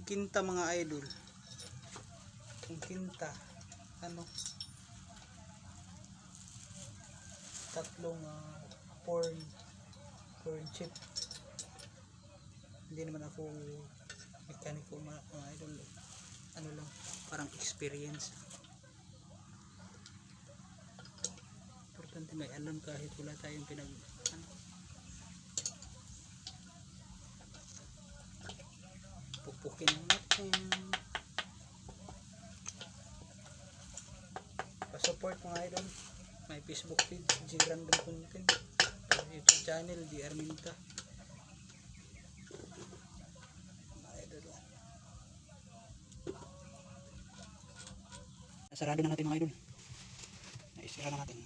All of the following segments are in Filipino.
Kinta mga idol. Yung kinta. Ano? Tatlong corn chip. Hindi naman ako mekaniko mga idol. Ano lang, parang experience. Importante may alam kahit wala tayong pupukin natin. Pa-support mga idol. May Facebook page, G Random Content. YouTube channel, DR Minta. Mga idol. Sarado na natin mga idol. Naisira na natin.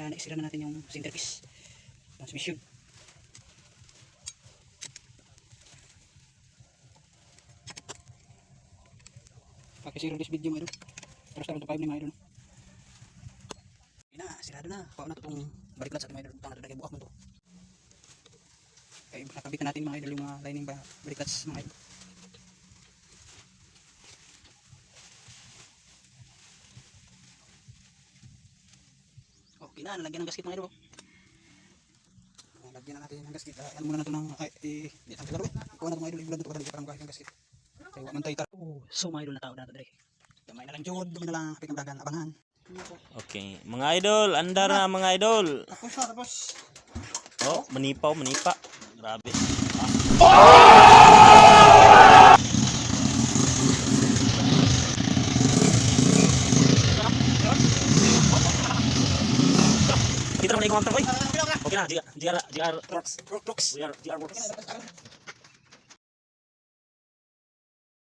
Naisira na natin yung centerpiece. Transmission. Pakisiro this video mga idol. Terus taruh pa mga idol. Ina, sirado na. Pao na to tong balik clutch at mga idol. Butang na to dagay buak mo to. Kaya nakabit na natin mga idol yung lining ba balik clutch mga idol. Okay na, nalagyan ng gasket mga idol. Nalagyan na natin ng gasket. Ano muna na to ng di tanggal laro. Kuha na to mga idol, ibulan to kada di parang kahit ng gasket. Kaya wa man tay tar. So mga idol na tao na to dire. Gamay na lang jud, gamay na lang kapit ng dagan abangan. Okay, mga idol, andar na mga idol. Tapos na, tapos. Oh, manipaw, manipa. Grabe. Kita na yung mga oy. Okay na, GR works. GR works.